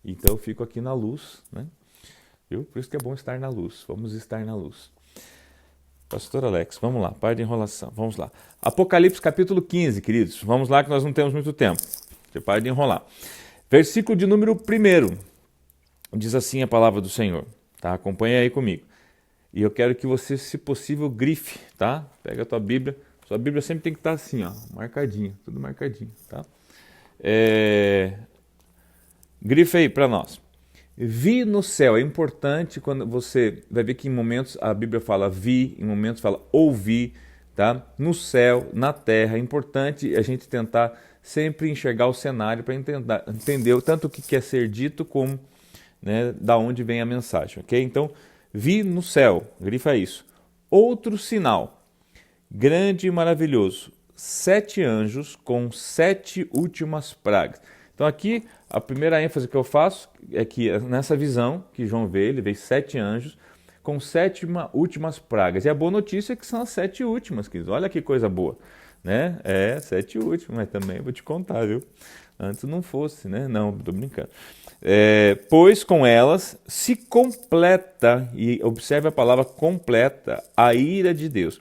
Então eu fico aqui na luz, né? Viu? Por isso que é bom estar na luz. Vamos estar na luz. Pastor Alex, vamos lá, para de enrolação, vamos lá. Apocalipse capítulo 15, queridos. Vamos lá que nós não temos muito tempo. Você para de enrolar. Versículo de número 1. Diz assim a palavra do Senhor. Tá? Acompanha aí comigo. E eu quero que você, se possível, grife, tá? Pega a tua Bíblia. Sua Bíblia sempre tem que estar assim, ó, marcadinha, tudo marcadinho, tá? Grife aí para nós. Vi no céu, é importante quando você vai ver que em momentos a Bíblia fala vi, em momentos fala ouvi, tá? No céu, na terra, é importante a gente tentar sempre enxergar o cenário para entender tanto o que quer ser dito como, né, da onde vem a mensagem, ok? Então, vi no céu, grifa isso. Outro sinal, grande e maravilhoso, 7 anjos com 7 últimas pragas. Então aqui a primeira ênfase que eu faço é que nessa visão que João vê, ele vê 7 anjos com 7 últimas pragas. E a boa notícia é que são as 7 últimas, queridos. Olha que coisa boa, né? 7 últimas, mas também vou te contar, viu? Antes não fosse, né? Não, tô brincando. Pois com elas se completa, e observe a palavra completa, a ira de Deus.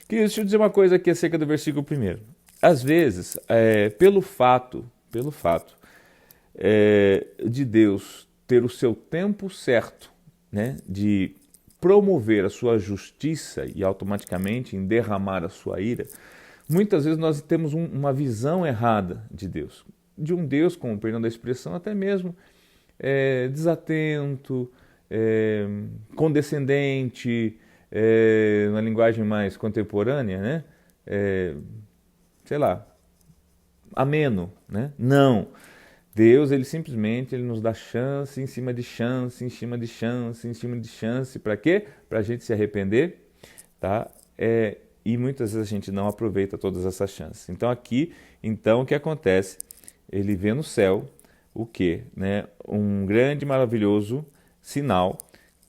Queridos, deixa eu dizer uma coisa aqui acerca do versículo 1. Às vezes, pelo fato de Deus ter o seu tempo certo, né, de promover a sua justiça e automaticamente em derramar a sua ira, muitas vezes nós temos uma visão errada de Deus. De um Deus, com o perdão da expressão, até mesmo desatento, condescendente, na linguagem mais contemporânea, né? Sei lá, ameno, né? Não. Deus, ele simplesmente nos dá chance em cima de chance, em cima de chance, em cima de chance. Para quê? Para a gente se arrepender, tá? E muitas vezes a gente não aproveita todas essas chances. Então aqui, o que acontece? Ele vê no céu o quê? Né? Um grande e maravilhoso sinal,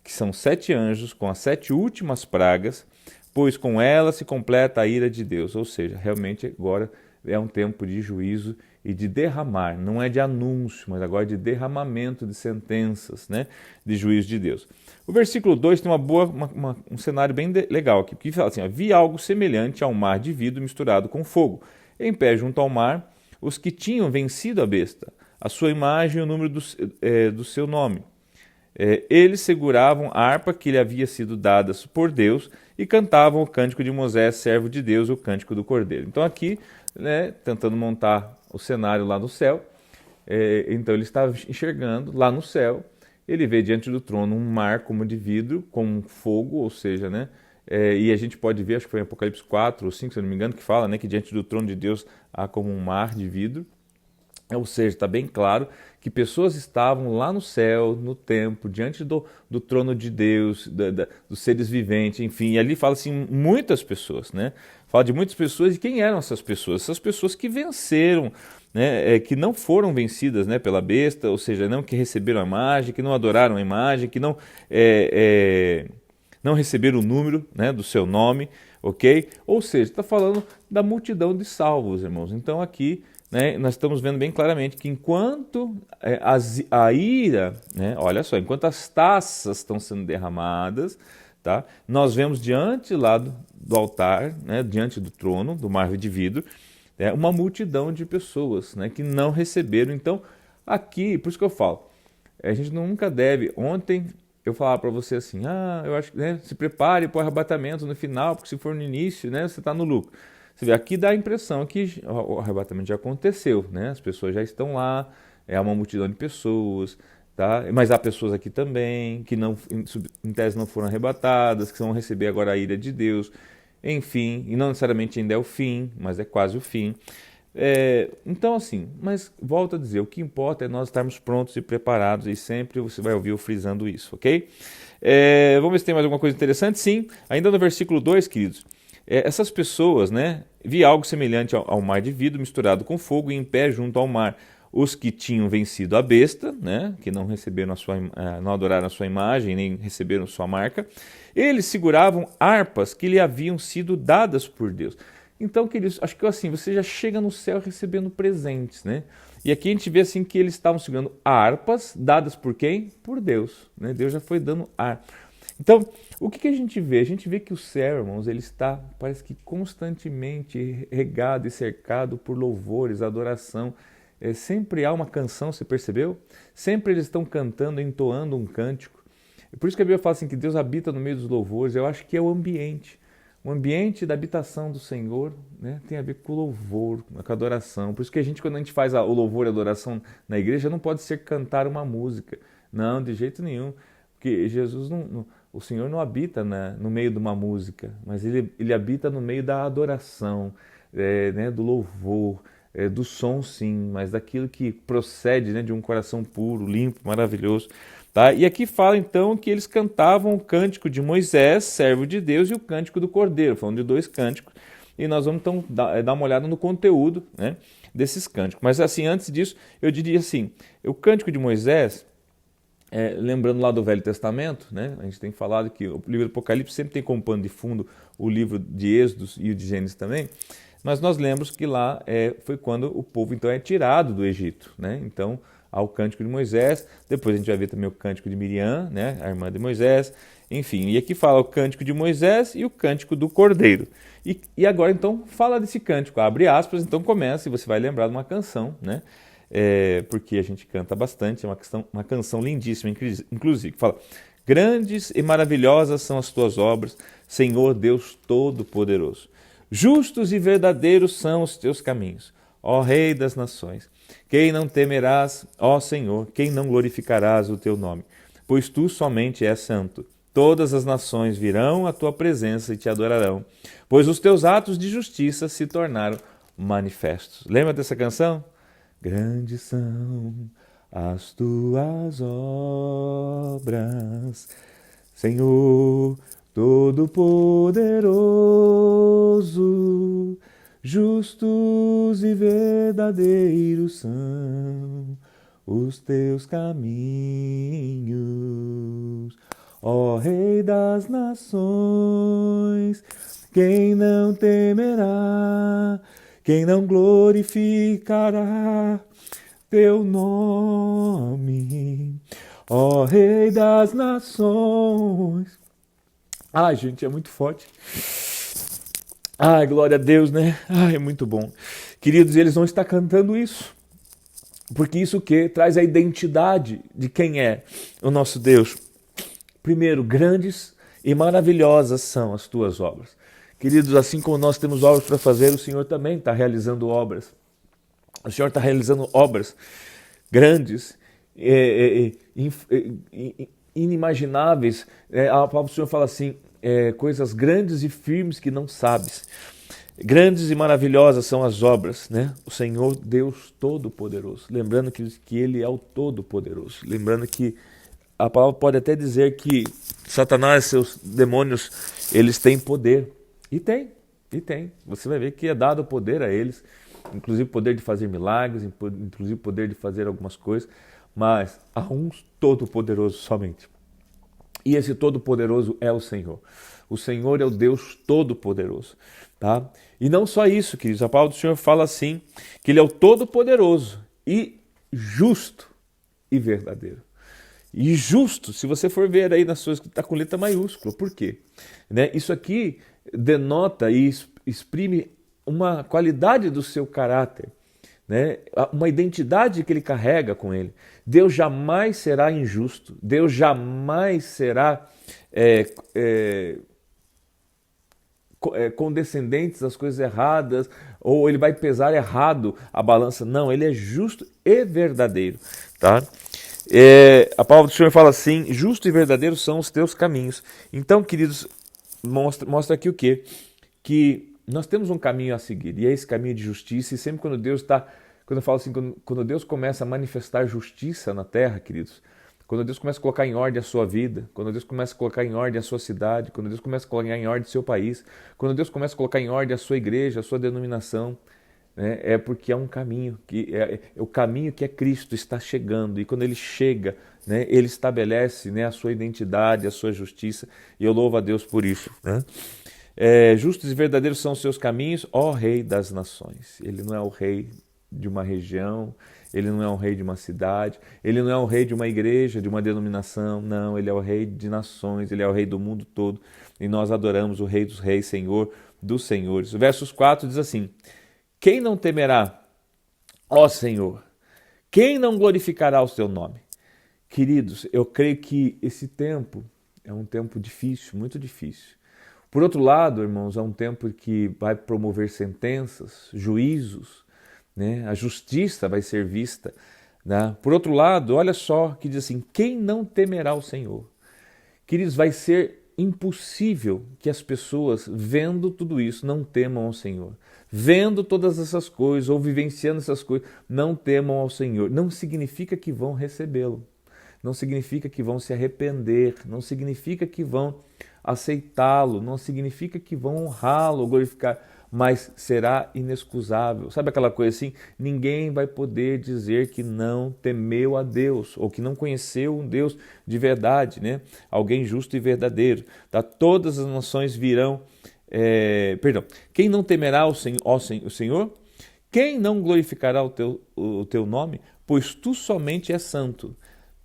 que são 7 anjos com as 7 últimas pragas, pois com ela se completa a ira de Deus. Ou seja, realmente agora é um tempo de juízo e de derramar, não é de anúncio, mas agora de derramamento de sentenças, né, de juízo de Deus. O versículo 2 tem um cenário bem legal aqui, porque fala assim, vi algo semelhante a um mar de vidro misturado com fogo, em pé junto ao mar, os que tinham vencido a besta, a sua imagem e o número do seu nome. Eles seguravam a harpa que lhe havia sido dada por Deus e cantavam o cântico de Moisés, servo de Deus, o cântico do Cordeiro. Então aqui, né, tentando montar o cenário lá no céu, então ele estava enxergando lá no céu, ele vê diante do trono um mar como de vidro, com fogo, ou seja, né, e a gente pode ver, acho que foi em Apocalipse 4 ou 5, se eu não me engano, que fala, né, que diante do trono de Deus há como um mar de vidro. Ou seja, está bem claro que pessoas estavam lá no céu, no templo, diante do trono de Deus, dos seres viventes, enfim. E ali fala assim, muitas pessoas, né? Fala de muitas pessoas, e quem eram essas pessoas? Essas pessoas que venceram, né? Que não foram vencidas, né, pela besta, ou seja, não que receberam a imagem, que não adoraram a imagem, que não receberam o número, né, do seu nome, ok? Ou seja, está falando da multidão de salvos, irmãos. Então aqui, né, nós estamos vendo bem claramente que enquanto a ira, né, olha só, enquanto as taças estão sendo derramadas, tá, nós vemos diante lá do altar, né, diante do trono, do mar de vidro, uma multidão de pessoas, né, que não receberam. Então, aqui, por isso que eu falo, a gente nunca deve. Ontem eu falava para você assim, eu acho que, né, se prepare para o arrebatamento no final, porque se for no início, né, você está no lucro. Você vê, aqui dá a impressão que o arrebatamento já aconteceu, né? As pessoas já estão lá, é uma multidão de pessoas, tá? Mas há pessoas aqui também que não, em tese não foram arrebatadas, que vão receber agora a ira de Deus, enfim, e não necessariamente ainda é o fim, mas é quase o fim. Então assim, mas volto a dizer, o que importa é nós estarmos prontos e preparados, e sempre você vai ouvir eu frisando isso, ok? Vamos ver se tem mais alguma coisa interessante. Sim, ainda no versículo 2, queridos, essas pessoas, né, vi algo semelhante ao mar de vidro misturado com fogo, e em pé junto ao mar os que tinham vencido a besta, né, que não receberam não adoraram a sua imagem, nem receberam sua marca. Eles seguravam harpas que lhe haviam sido dadas por Deus. Então, queridos, acho que assim, você já chega no céu recebendo presentes, né? E aqui a gente vê assim que eles estavam segurando harpas dadas por quem? Por Deus, né? Deus já foi dando harpa. Então, o que a gente vê? A gente vê que o céu, irmãos, ele está, parece que constantemente regado e cercado por louvores, adoração. Sempre há uma canção, você percebeu? Sempre eles estão cantando, entoando um cântico. Por isso que a Bíblia fala assim que Deus habita no meio dos louvores. Eu acho que é o ambiente. O ambiente da habitação do Senhor, né, tem a ver com o louvor, com a adoração. Por isso que quando a gente faz o louvor e a adoração na igreja, não pode ser cantar uma música. Não, de jeito nenhum. Porque Jesus o Senhor não habita no meio de uma música, mas ele habita no meio da adoração, né, do louvor, do som sim, mas daquilo que procede, né, de um coração puro, limpo, maravilhoso. Tá? E aqui fala então que eles cantavam o cântico de Moisés, servo de Deus, e o cântico do Cordeiro, falando de 2 cânticos. E nós vamos então dar uma olhada no conteúdo, né, desses cânticos. Mas assim, antes disso, eu diria assim, o cântico de Moisés, lembrando lá do Velho Testamento, né, a gente tem falado que o livro do Apocalipse sempre tem como pano de fundo o livro de Êxodos e o de Gênesis também, mas nós lembramos que lá foi quando o povo então é tirado do Egito, né? Então há o cântico de Moisés, depois a gente vai ver também o cântico de Miriam, né, a irmã de Moisés, enfim, e aqui fala o cântico de Moisés e o cântico do Cordeiro. E agora então fala desse cântico, abre aspas, então começa e você vai lembrar de uma canção, né? Porque a gente canta bastante, é uma canção lindíssima, inclusive, fala: grandes e maravilhosas são as tuas obras, Senhor Deus Todo-Poderoso. Justos e verdadeiros são os teus caminhos, ó Rei das nações. Quem não temerás, ó Senhor, quem não glorificarás o teu nome? Pois tu somente és santo. Todas as nações virão à tua presença e te adorarão, pois os teus atos de justiça se tornaram manifestos. Lembra dessa canção? Grandes são as tuas obras, Senhor Todo-Poderoso, justos e verdadeiros são os teus caminhos, ó Rei das nações. Quem não temerá, quem não glorificará teu nome, ó Rei das nações. Ai, gente, é muito forte. Ai, glória a Deus, né? Ai, é muito bom. Queridos, eles vão estar cantando isso, porque isso que traz a identidade de quem é o nosso Deus. Primeiro, grandes e maravilhosas são as tuas obras. Queridos, assim como nós temos obras para fazer, o Senhor também está realizando obras. O Senhor está realizando obras grandes, inimagináveis. A palavra do Senhor fala assim, coisas grandes e firmes que não sabes. Grandes e maravilhosas são as obras, né? O Senhor Deus Todo-Poderoso. Lembrando que Ele é o Todo-Poderoso. Lembrando que a palavra pode até dizer que Satanás e seus demônios, eles têm poder. E tem. Você vai ver que é dado poder a eles, inclusive poder de fazer milagres, inclusive poder de fazer algumas coisas, mas há um Todo-Poderoso somente. E esse Todo-Poderoso é o Senhor. O Senhor é o Deus Todo-Poderoso. Tá? E não só isso, queridos. A palavra do Senhor fala assim, que Ele é o Todo-Poderoso e justo e verdadeiro. E justo, se você for ver aí nas suas, está com letra maiúscula. Por quê? Né? Isso aqui denota e exprime uma qualidade do seu caráter, né? Uma identidade que ele carrega com ele. Deus jamais será injusto, Deus jamais será condescendente às coisas erradas, ou ele vai pesar errado a balança. Não, ele é justo e verdadeiro. Tá? A palavra do Senhor fala assim, justo e verdadeiro são os teus caminhos. Então, queridos, mostra aqui o quê? Que nós temos um caminho a seguir, e é esse caminho de justiça, e sempre quando Deus quando eu falo assim, quando Deus começa a manifestar justiça na terra, queridos, quando Deus começa a colocar em ordem a sua vida, quando Deus começa a colocar em ordem a sua cidade, quando Deus começa a colocar em ordem o seu país, quando Deus começa a colocar em ordem a sua igreja, a sua denominação, né, é porque é um caminho, o caminho que é Cristo está chegando, e quando Ele chega, né, Ele estabelece, né, a sua identidade, a sua justiça, e eu louvo a Deus por isso, né? Justos e verdadeiros são os seus caminhos, ó Rei das nações. Ele não é o rei de uma região, Ele não é um rei de uma cidade, ele não é um rei de uma igreja, de uma denominação, não, ele é o rei de nações, ele é o rei do mundo todo, e nós adoramos o Rei dos Reis, Senhor dos Senhores. O versos 4 diz assim: quem não temerá, ó Senhor? Quem não glorificará o seu nome? Queridos, eu creio que esse tempo é um tempo difícil, muito difícil. Por outro lado, irmãos, é um tempo que vai promover sentenças, juízos, né? A justiça vai ser vista, né? Por outro lado, olha só que diz assim: quem não temerá o Senhor? Queridos, vai ser impossível que as pessoas, vendo tudo isso, não temam ao Senhor. Vendo todas essas coisas ou vivenciando essas coisas, não temam ao Senhor. Não significa que vão recebê-lo. Não significa que vão se arrepender. Não significa que vão aceitá-lo. Não significa que vão honrá-lo, glorificar. Mas será inexcusável. Sabe aquela coisa assim? Ninguém vai poder dizer que não temeu a Deus ou que não conheceu um Deus de verdade, né? Alguém justo e verdadeiro. Tá? Todas as nações virão. Quem não temerá o Senhor? Quem não glorificará o teu nome? Pois tu somente és santo.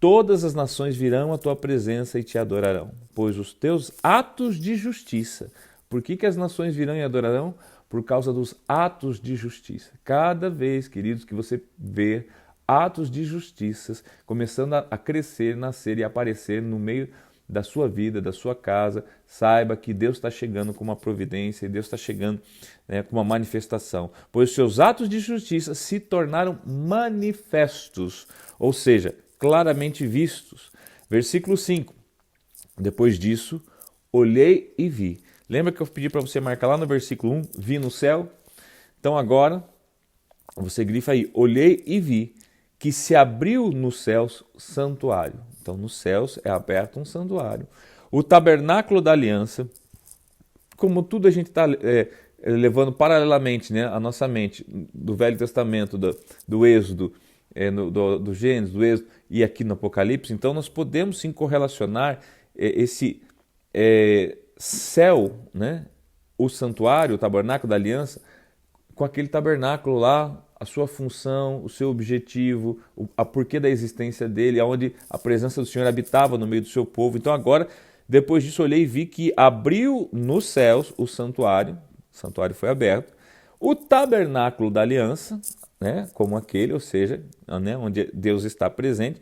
Todas as nações virão à tua presença e te adorarão, pois os teus atos de justiça. Por que as nações virão e adorarão? Por causa dos atos de justiça. Cada vez, queridos, que você vê atos de justiça começando a crescer, nascer e aparecer no meio da sua vida, da sua casa, saiba que Deus está chegando com uma providência e Deus está chegando, né, com uma manifestação. Pois os seus atos de justiça se tornaram manifestos, ou seja, claramente vistos. Versículo 5. Depois disso, olhei e vi. Lembra que eu pedi para você marcar lá no versículo 1, vi no céu? Então agora, você grifa aí, olhei e vi que se abriu nos céus santuário. Então nos céus é aberto um santuário. O tabernáculo da aliança, como tudo a gente está levando paralelamente, né, a nossa mente do Velho Testamento, do Êxodo, do Gênesis, do Êxodo e aqui no Apocalipse, então nós podemos sim correlacionar esse céu, né, o santuário, o tabernáculo da aliança, com aquele tabernáculo lá, a sua função, o seu objetivo, a porquê da existência dele, onde a presença do Senhor habitava no meio do seu povo. Então agora, depois disso, olhei e vi que abriu nos céus o santuário foi aberto, o tabernáculo da aliança, né, como aquele, ou seja, né, onde Deus está presente,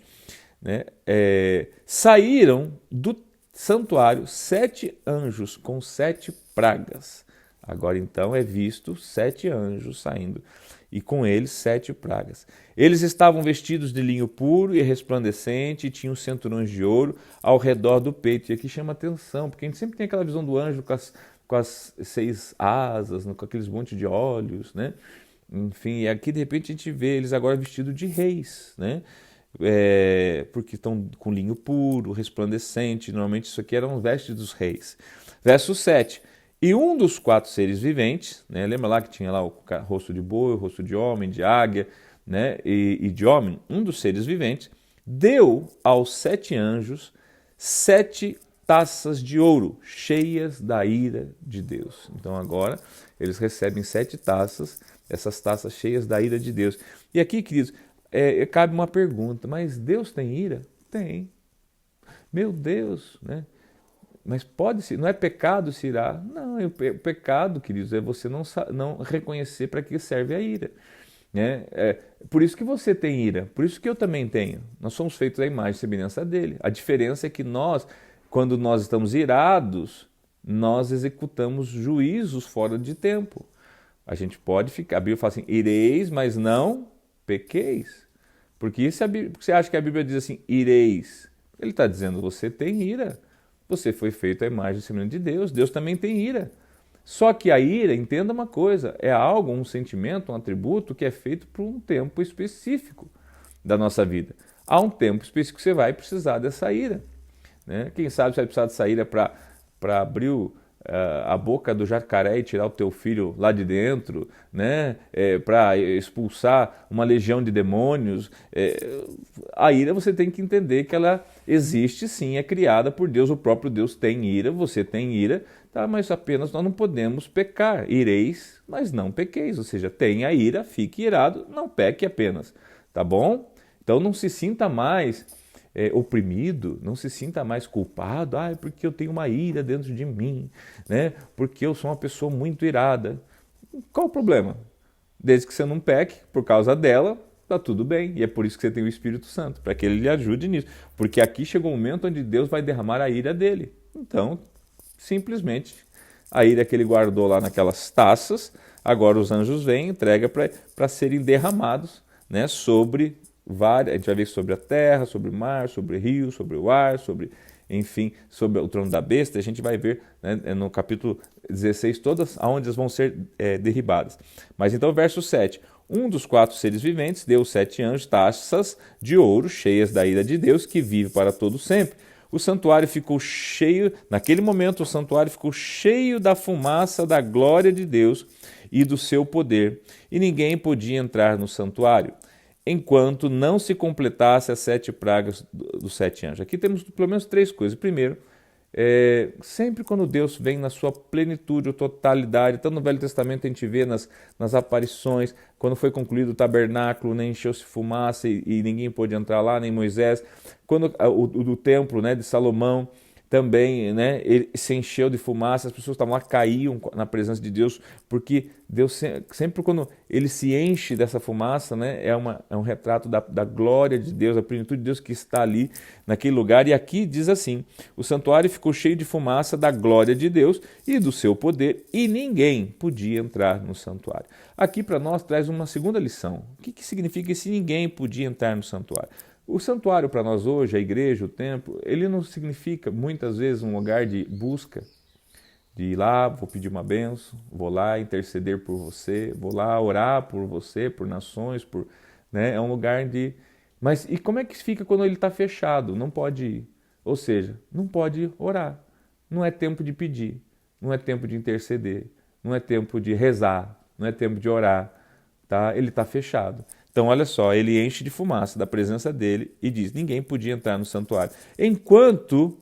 né, saíram do santuário 7 anjos com 7 pragas. Agora então é visto 7 anjos saindo e com eles 7 pragas. Eles estavam vestidos de linho puro e resplandecente e tinham cinturões de ouro ao redor do peito. E aqui chama atenção, porque a gente sempre tem aquela visão do anjo com as 6 asas, com aqueles montes de olhos, né? Enfim, e aqui de repente a gente vê eles agora vestidos de reis, né? Porque estão com linho puro, resplandecente. Normalmente isso aqui eram vestes dos reis. Verso 7. E um dos 4 seres viventes, né? Lembra lá que tinha lá o rosto de boi, o rosto de homem, de águia, né? E de homem, um dos seres viventes, deu aos 7 anjos 7 taças de ouro, cheias da ira de Deus. Então agora eles recebem 7 taças, essas taças cheias da ira de Deus. E aqui, queridos, cabe uma pergunta, mas Deus tem ira? Tem. Meu Deus, né? Mas não é pecado se irar? Não, o pecado, queridos, é você não reconhecer para que serve a ira. Né? Por isso que você tem ira, por isso que eu também tenho. Nós somos feitos à imagem e semelhança dele. A diferença é que quando nós estamos irados, nós executamos juízos fora de tempo. A gente pode ficar, a Bíblia fala assim, ireis, mas não pequeis. Porque você acha que a Bíblia diz assim, ireis? Ele está dizendo, você tem ira. Você foi feito à imagem e semelhança de Deus. Deus também tem ira. Só que a ira, entenda uma coisa, é algo, um sentimento, um atributo que é feito por um tempo específico da nossa vida. Há um tempo específico que você vai precisar dessa ira. Né? Quem sabe você vai precisar dessa ira para abrir a boca do jacaré e tirar o teu filho lá de dentro, né? Para expulsar uma legião de demônios. A ira você tem que entender que ela existe sim, é criada por Deus, o próprio Deus tem ira, você tem ira, tá? Mas apenas nós não podemos pecar. Ireis, mas não pequeis, ou seja, tenha ira, fique irado, não peque apenas. tá bom? Então não se sinta mais oprimido, não se sinta mais culpado, porque eu tenho uma ira dentro de mim, né? Porque eu sou uma pessoa muito irada. Qual o problema? Desde que você não peque por causa dela, tá tudo bem. E é por isso que você tem o Espírito Santo, para que ele lhe ajude nisso. Porque aqui chegou um momento onde Deus vai derramar a ira dele. Então, simplesmente, a ira que ele guardou lá naquelas taças, agora os anjos vêm e entregam para serem derramados, né, sobre várias. A gente vai ver sobre a terra, sobre o mar, sobre o rio, sobre o ar, sobre, enfim, sobre o trono da besta. A gente vai ver, né, no capítulo 16 todas aonde elas vão ser derribadas. Mas então, verso 7. Um dos 4 seres viventes deu 7 anjos taças de ouro cheias da ira de Deus, que vive para todo sempre. O santuário ficou cheio, naquele momento o santuário ficou cheio da fumaça da glória de Deus e do seu poder, e ninguém podia entrar no santuário, enquanto não se completasse as 7 pragas dos 7 anjos. Aqui temos pelo menos 3 coisas. Primeiro, sempre quando Deus vem na sua plenitude ou totalidade, tanto no Velho Testamento a gente vê nas aparições, quando foi concluído o tabernáculo, né, encheu-se fumaça e ninguém pôde entrar lá, nem Moisés. Quando o templo, né, de Salomão também, né, ele se encheu de fumaça, as pessoas estavam lá, caíam na presença de Deus, porque Deus sempre quando ele se enche dessa fumaça, né, é um retrato da glória de Deus, da plenitude de Deus que está ali naquele lugar. E aqui diz assim: o santuário ficou cheio de fumaça da glória de Deus e do seu poder, e ninguém podia entrar no santuário. Aqui para nós traz uma segunda lição. O que significa se ninguém podia entrar no santuário? O santuário para nós hoje, a igreja, o templo, ele não significa muitas vezes um lugar de busca, de ir lá, vou pedir uma benção, vou lá interceder por você, vou lá orar por você, por nações, né? É um lugar de... Mas e como é que fica quando ele está fechado? Não pode ir. Ou seja, não pode orar. Não é tempo de pedir, não é tempo de interceder, não é tempo de rezar, não é tempo de orar, tá? Ele está fechado. Então, olha só, ele enche de fumaça da presença dele e diz, ninguém podia entrar no santuário. Enquanto,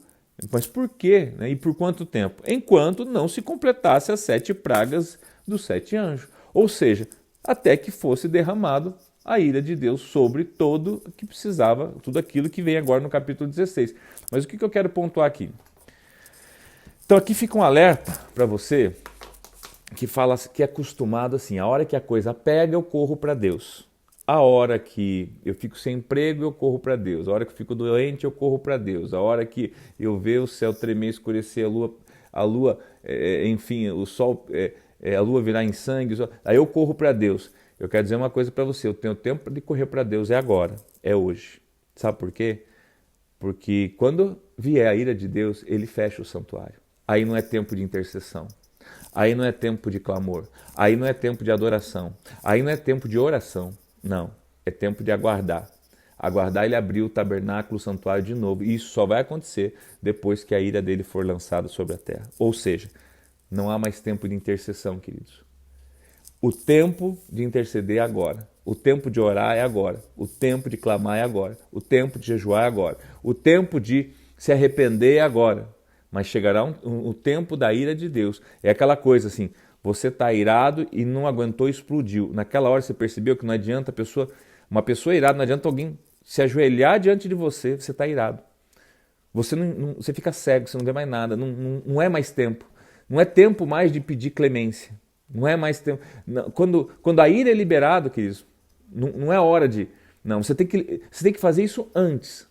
mas por quê? Né? E por quanto tempo? Enquanto não se completasse as 7 pragas dos 7 anjos. Ou seja, até que fosse derramado a ira de Deus sobre todo o que precisava, tudo aquilo que vem agora no capítulo 16. Mas o que eu quero pontuar aqui? Então aqui fica um alerta para você que fala que é acostumado assim, a hora que a coisa pega, eu corro para Deus. A hora que eu fico sem emprego, eu corro para Deus. A hora que eu fico doente, eu corro para Deus. A hora que eu vejo o céu tremer, escurecer, a lua, enfim, o sol, a lua virar em sangue, aí eu corro para Deus. Eu quero dizer uma coisa para você, eu tenho tempo de correr para Deus, é agora, é hoje. Sabe por quê? Porque quando vier a ira de Deus, ele fecha o santuário. Aí não é tempo de intercessão. Aí não é tempo de clamor. Aí não é tempo de adoração. Aí não é tempo de oração. Não, é tempo de aguardar. Aguardar ele abrir o tabernáculo, o santuário de novo. E isso só vai acontecer depois que a ira dele for lançada sobre a terra. Ou seja, não há mais tempo de intercessão, queridos. O tempo de interceder é agora. O tempo de orar é agora. O tempo de clamar é agora. O tempo de jejuar é agora. O tempo de se arrepender é agora. Mas chegará o tempo da ira de Deus. É aquela coisa assim... Você está irado e não aguentou e explodiu. Naquela hora você percebeu que não adianta uma pessoa irada, não adianta alguém se ajoelhar diante de você, você está irado. Você fica cego, você não vê mais nada, não é mais tempo. Não é tempo mais de pedir clemência. Não é mais tempo. Não, quando a ira é liberada, queridos, não é hora de... Não, você tem que fazer isso antes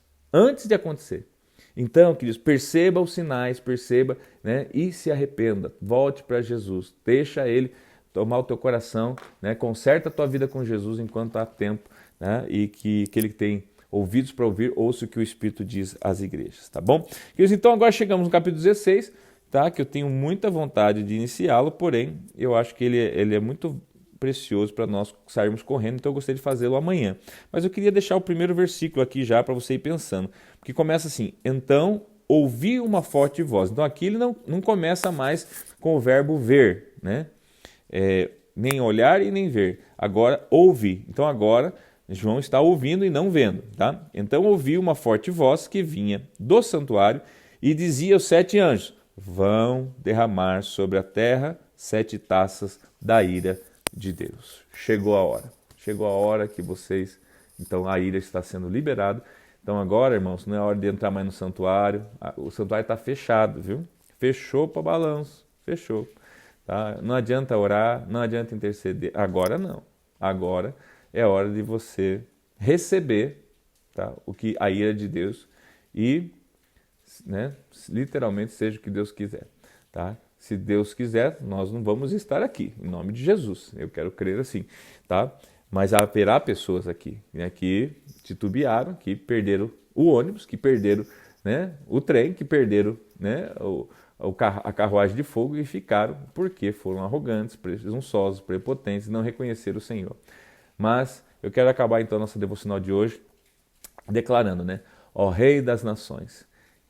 de acontecer. Então, queridos, perceba os sinais, perceba, né, e se arrependa. Volte para Jesus, deixa Ele tomar o teu coração, né, conserta a tua vida com Jesus enquanto há tempo, né, e que Ele tem ouvidos para ouvir, ouça o que o Espírito diz às igrejas, tá bom? Queridos, então agora chegamos no capítulo 16, tá, que eu tenho muita vontade de iniciá-lo, porém eu acho que ele é muito precioso para nós sairmos correndo, então eu gostaria de fazê-lo amanhã. Mas eu queria deixar o primeiro versículo aqui já para você ir pensando, porque começa assim, então ouvi uma forte voz. Então aqui ele não começa mais com o verbo ver, né? Nem olhar e nem ver. Agora ouvi. Então agora João está ouvindo e não vendo, tá? Então ouvi uma forte voz que vinha do santuário e dizia aos 7 anjos, vão derramar sobre a terra 7 taças da ira de Deus. Chegou a hora que vocês Então a ira está sendo liberada. Então agora, irmãos, não é hora de entrar mais no santuário. O santuário está fechado, viu? Fechou para balanço, fechou. Tá? Não adianta orar, não adianta interceder. Agora não. Agora é hora de você receber, tá, o que a ira de Deus e, né, literalmente seja o que Deus quiser. Tá? Se Deus quiser, nós não vamos estar aqui, em nome de Jesus. Eu quero crer assim. Tá? Mas haverá pessoas aqui, né, que titubearam, que perderam o ônibus, que perderam, né, o trem, que perderam, né, a carruagem de fogo e ficaram porque foram arrogantes, presunçosos, prepotentes e não reconheceram o Senhor. Mas eu quero acabar então nossa devocional de hoje declarando, né? Ó Rei das Nações,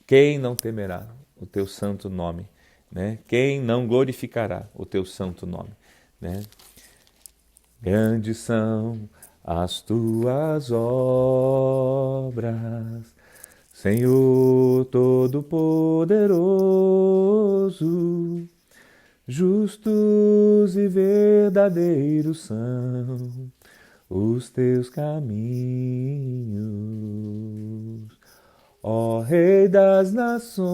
quem não temerá o teu santo nome, né? Quem não glorificará o teu santo nome, né? Grandes são as tuas obras, Senhor Todo-Poderoso, justos e verdadeiros são os teus caminhos. Ó Rei das Nações,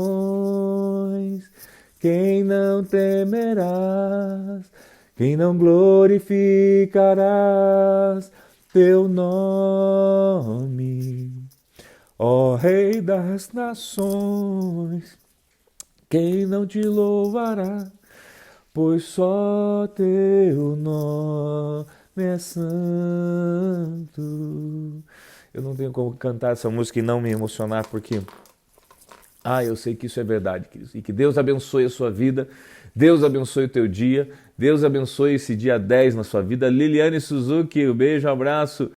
quem não temerás, quem não glorificarás teu nome. Ó Rei das Nações, quem não te louvará, pois só teu nome é santo. Eu não tenho como cantar essa música e não me emocionar, porque eu sei que isso é verdade, queridos. E que Deus abençoe a sua vida, Deus abençoe o teu dia, Deus abençoe esse dia 10 na sua vida. Liliane Suzuki, um beijo, um abraço.